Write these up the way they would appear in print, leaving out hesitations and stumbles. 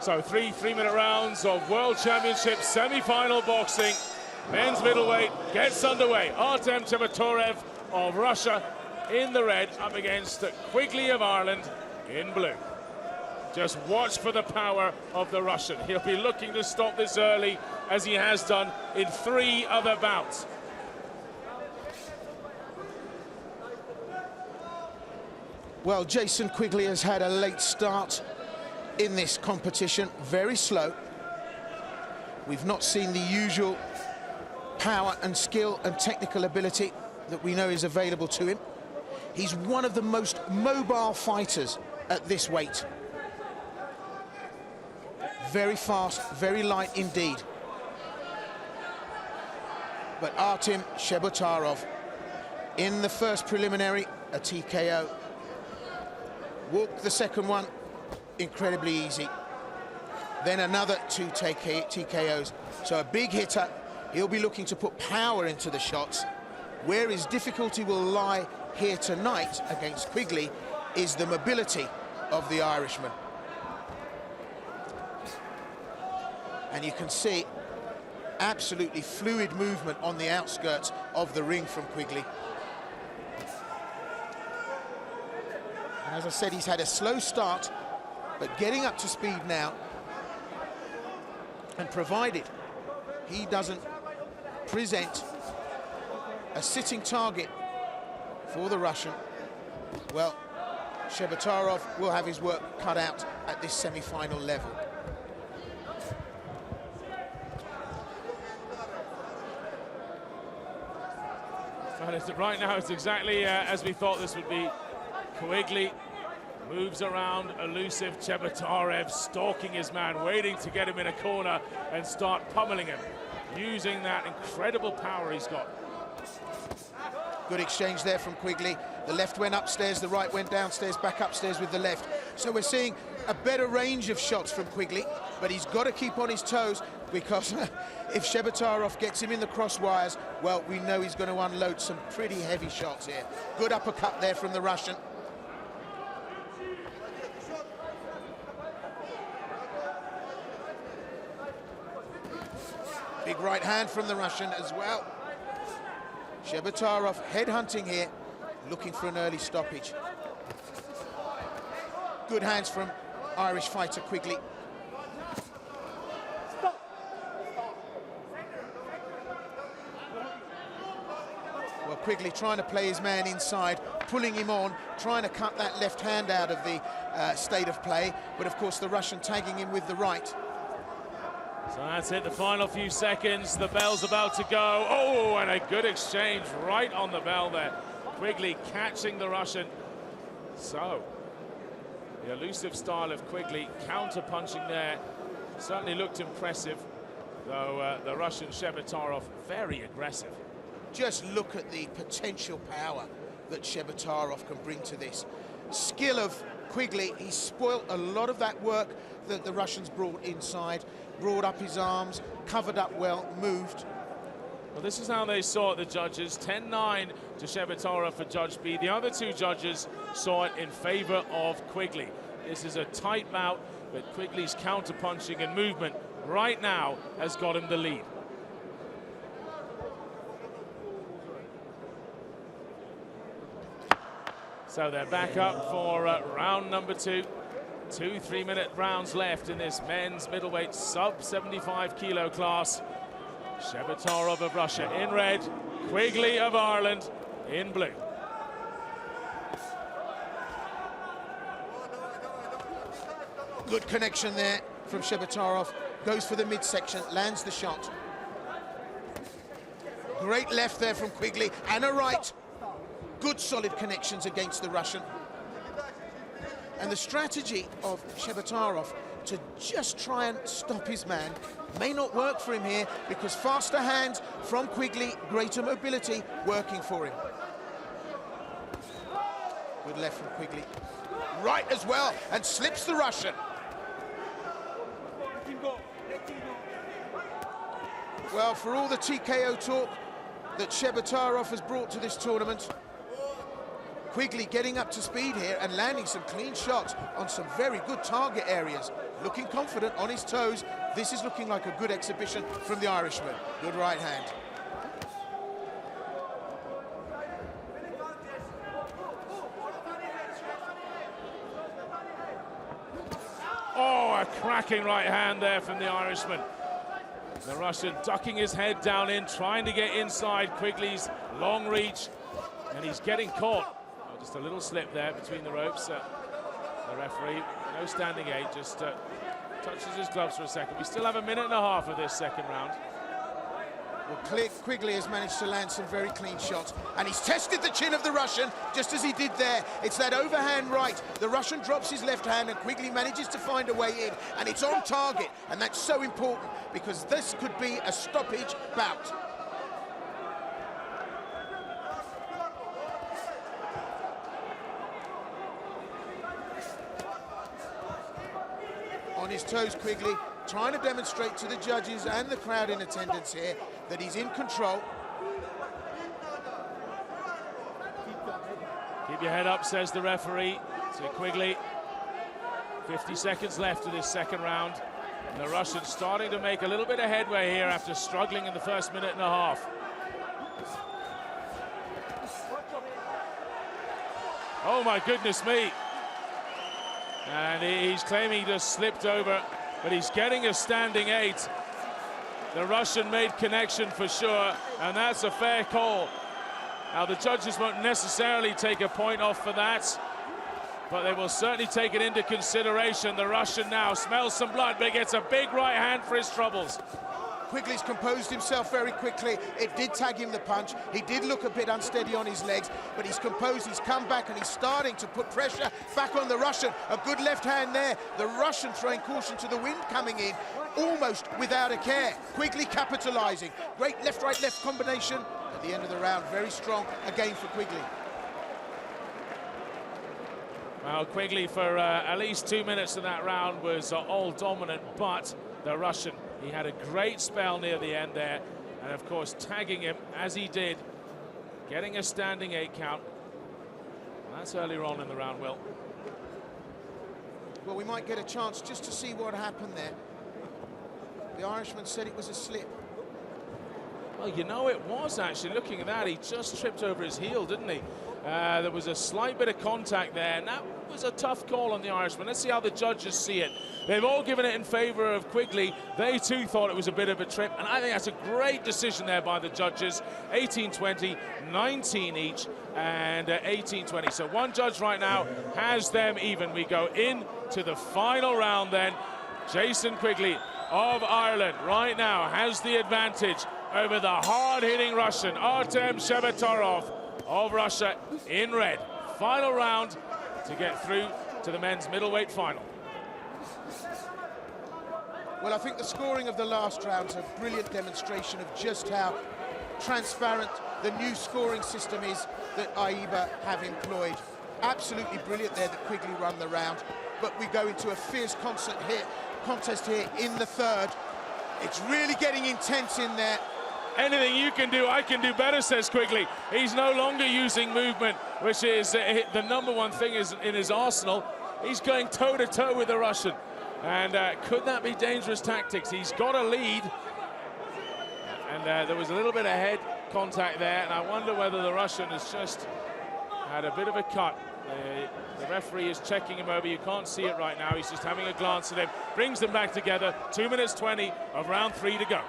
So three-minute rounds of World Championship semi-final boxing. Men's middleweight gets underway. Artem CHEBOTAREV of Russia in the red up against Quigley of Ireland in blue. Just watch for the power of the Russian. He'll be looking to stop this early, as he has done in 3 other bouts. Well, Jason Quigley has had a late start in this competition, very slow. We've not seen the usual power and skill and technical ability that we know is available to him. He's one of the most mobile fighters at this weight. Very fast, very light indeed. But Artem CHEBOTAREV, in the first preliminary, a TKO. Walked the second one, incredibly easy. Then another 2 TKOs. So a big hitter. He'll be looking to put power into the shots. Where his difficulty will lie here tonight against Quigley is the mobility of the Irishman. And you can see absolutely fluid movement on the outskirts of the ring from Quigley. And as I said, he's had a slow start, but getting up to speed now. And provided he doesn't present a sitting target for the Russian, well, CHEBOTAREV will have his work cut out at this semi-final level. Right now, it's exactly as we thought this would be. Quigley moves around, elusive. CHEBOTAREV stalking his man, waiting to get him in a corner and start pummeling him, using that incredible power he's got. Good exchange there from Quigley. The left went upstairs, the right went downstairs, back upstairs with the left. So we're seeing a better range of shots from Quigley, but he's got to keep on his toes, because if CHEBOTAREV gets him in the crosswires, well, we know he's going to unload some pretty heavy shots here. Good uppercut there from the Russian. Big right hand from the Russian as well. CHEBOTAREV headhunting here, looking for an early stoppage. Good hands from Irish fighter Quigley. Well, Quigley trying to play his man inside, pulling him on, trying to cut that left hand out of the state of play, but of course the Russian tagging him with the right. So that's it, the final few seconds. The bell's about to go. Oh, and a good exchange right on the bell there. Quigley catching the Russian. So, the elusive style of Quigley, counter-punching there, certainly looked impressive, though the Russian CHEBOTAREV very aggressive. Just look at the potential power that CHEBOTAREV can bring to this. Skill of Quigley, he spoilt a lot of that work that the Russians brought inside, brought up his arms, covered up well, moved. Well, this is how they saw it, the judges. 10-9 to CHEBOTAREV for Judge B. The other 2 judges saw it in favor of Quigley. This is a tight bout, but Quigley's counter-punching and movement right now has got him the lead. So they're back up for round number 2. 2 3-minute rounds left in this men's middleweight sub-75 kilo class. CHEBOTAREV of Russia in red, Quigley of Ireland in blue. Good connection there from CHEBOTAREV. Goes for the midsection, lands the shot. Great left there from Quigley, and a right. Good solid connections against the Russian. And the strategy of CHEBOTAREV to just try and stop his man may not work for him here, because faster hands from Quigley, greater mobility working for him. Good left from Quigley. Right as well, and slips the Russian. Well, for all the TKO talk that CHEBOTAREV has brought to this tournament, Quigley getting up to speed here and landing some clean shots on some very good target areas. Looking confident on his toes. This is looking like a good exhibition from the Irishman. Good right hand. Oh, a cracking right hand there from the Irishman. The Russian ducking his head down in, trying to get inside Quigley's long reach, and he's getting caught. Oh, just a little slip there between the ropes. The referee, no standing eight, just touches his gloves for a second. We still have a minute and a half of this second round. Well, Quigley has managed to land some very clean shots, and he's tested the chin of the Russian, just as he did there. It's that overhand right. The Russian drops his left hand, and Quigley manages to find a way in, and it's on target, and that's so important, because this could be a stoppage bout. On his toes, Quigley, trying to demonstrate to the judges and the crowd in attendance here that he's in control. Keep your head up, says the referee to Quigley. 50 seconds left of this second round. And the Russian starting to make a little bit of headway here after struggling in the first minute and a half. Oh my goodness me. And he's claiming he just slipped over, but he's getting a standing eight. The Russian made connection for sure, and that's a fair call. Now, the judges won't necessarily take a point off for that, but they will certainly take it into consideration. The Russian now smells some blood, but he gets a big right hand for his troubles. Quigley's composed himself very quickly. It did tag him the punch. He did look a bit unsteady on his legs, but he's composed, he's come back, and he's starting to put pressure back on the Russian. A good left hand there. The Russian throwing caution to the wind coming in, almost without a care. Quigley capitalizing. Great left, right, left combination. At the end of the round, very strong again for Quigley. Well, Quigley for at least 2 minutes of that round was all dominant, but the Russian, he had a great spell near the end there, and of course tagging him as he did, getting a standing 8 count. And that's earlier on in the round, Will. Well, we might get a chance just to see what happened there. The Irishman said it was a slip. Well, you know, it was actually. Looking at that, he just tripped over his heel, didn't he? There was a slight bit of contact there, and that was a tough call on the Irishman. Let's see how the judges see it. They've all given it in favor of Quigley. They too thought it was a bit of a trip, and I think that's a great decision there by the judges. 18-20, 19 each, and 18-20. So one judge right now has them even. We go into the final round then. Jason Quigley of Ireland right now has the advantage over the hard-hitting Russian, Artem CHEBOTAREV of Russia in red. Final round to get through to the men's middleweight final. Well, I think the scoring of the last round's a brilliant demonstration of just how transparent the new scoring system is that AIBA have employed. Absolutely brilliant there that Quigley run the round, but we go into a fierce contest here in the third. It's really getting intense in there. Anything you can do, I can do better, says Quigley. He's no longer using movement, which is the number one thing is in his arsenal. He's going toe-to-toe with the Russian. And could that be dangerous tactics? He's got a lead. And there was a little bit of head contact there, and I wonder whether the Russian has just had a bit of a cut. The referee is checking him over. You can't see it right now. He's just having a glance at him. Brings them back together. 2 minutes 20 of round 3 to go.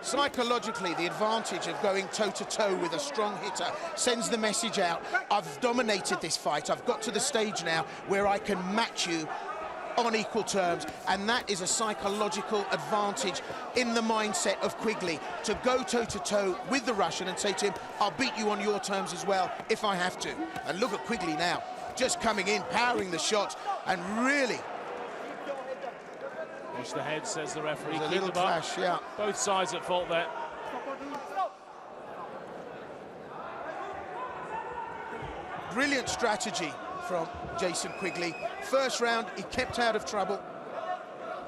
Psychologically, the advantage of going toe-to-toe with a strong hitter sends the message out. I've dominated this fight. I've got to the stage now where I can match you on equal terms, and that is a psychological advantage in the mindset of Quigley, to go toe-to-toe with the Russian and say to him, I'll beat you on your terms as well if I have to. And look at Quigley now, just coming in, powering the shot, and really... Watch the head, says the referee. Keep a little clash, yeah. Both sides at fault there. Brilliant strategy from Jason Quigley. First round, he kept out of trouble,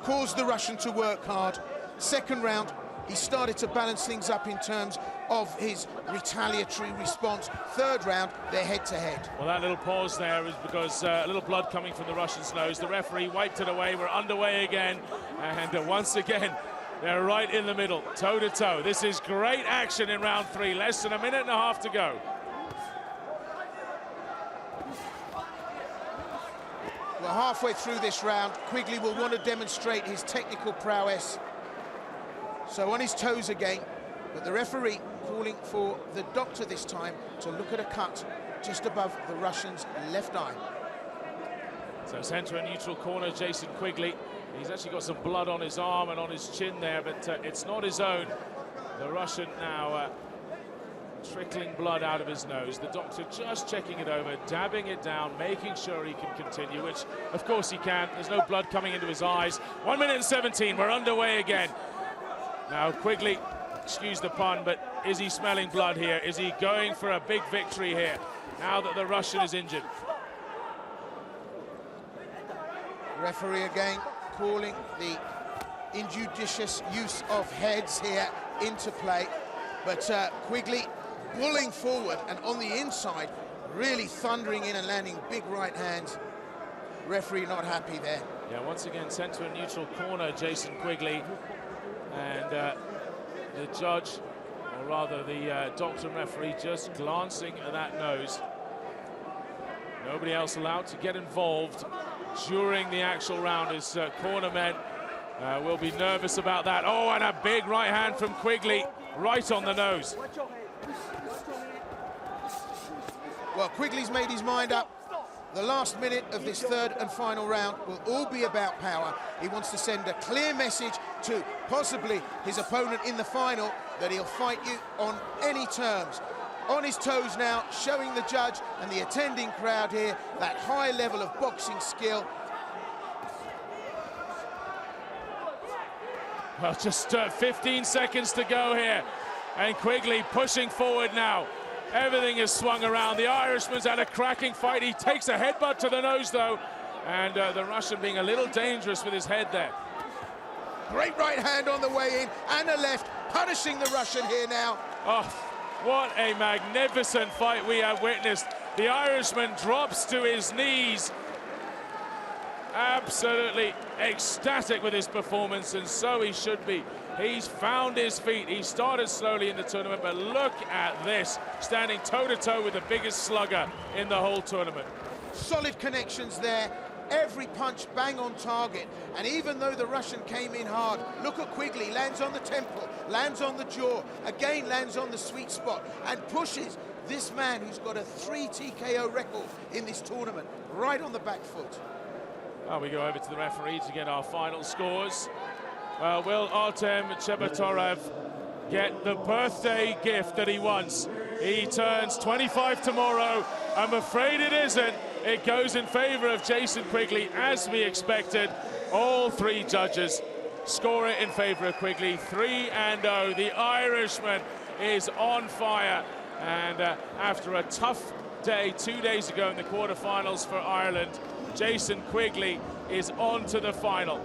caused the Russian to work hard. Second round, he started to balance things up in terms of his retaliatory response. Third round, they're head-to-head. Well, that little pause there is because a little blood coming from the Russian's nose. The referee wiped it away. We're underway again. And once again, they're right in the middle, toe-to-toe. This is great action in round 3. Less than a minute and a half to go. Well, halfway through this round, Quigley will want to demonstrate his technical prowess. So on his toes again, but the referee calling for the doctor this time to look at a cut just above the Russian's left eye. So centre and neutral corner, Jason Quigley. He's actually got some blood on his arm and on his chin there, but it's not his own. The Russian now trickling blood out of his nose. The doctor just checking it over, dabbing it down, making sure he can continue, which of course he can. There's no blood coming into his eyes. 1 minute and 17, we're underway again. Now Quigley, excuse the pun, but is he smelling blood here? Is he going for a big victory here, now that the Russian is injured? Referee again calling the injudicious use of heads here into play, but Quigley pulling forward and on the inside, really thundering in and landing big right hands. Referee not happy there. Yeah, once again, centre and neutral corner, Jason Quigley. And the judge, or rather the doctor and referee, just glancing at that nose. Nobody else allowed to get involved during the actual round. His corner men will be nervous about that. Oh, and a big right hand from Quigley, right on the nose. Well, Quigley's made his mind up. The last minute of this third and final round will all be about power. He wants to send a clear message to possibly his opponent in the final that he'll fight you on any terms. On his toes now, showing the judge and the attending crowd here that high level of boxing skill. Well, just 15 seconds to go here. And Quigley pushing forward now. Everything is swung around. The Irishman's had a cracking fight. He takes a headbutt to the nose, though. And the Russian being a little dangerous with his head there. Great right hand on the way in, and a left, punishing the Russian here now. Oh, what a magnificent fight we have witnessed. The Irishman drops to his knees. Absolutely ecstatic with his performance, and so he should be. He's found his feet. He started slowly in the tournament, but look at this, standing toe-to-toe with the biggest slugger in the whole tournament. Solid connections there. Every punch bang on target. And even though the Russian came in hard, look at Quigley, lands on the temple, lands on the jaw, again lands on the sweet spot, and pushes this man who's got a 3 TKO record in this tournament right on the back foot. Well, we go over to the referee to get our final scores. Will Artem CHEBOTAREV get the birthday gift that he wants? He turns 25 tomorrow. I'm afraid it isn't. It goes in favor of Jason Quigley, as we expected. All 3 judges score it in favor of Quigley. 3-0. The Irishman is on fire. And after a tough day 2 days ago in the quarterfinals for Ireland, Jason Quigley is on to the final.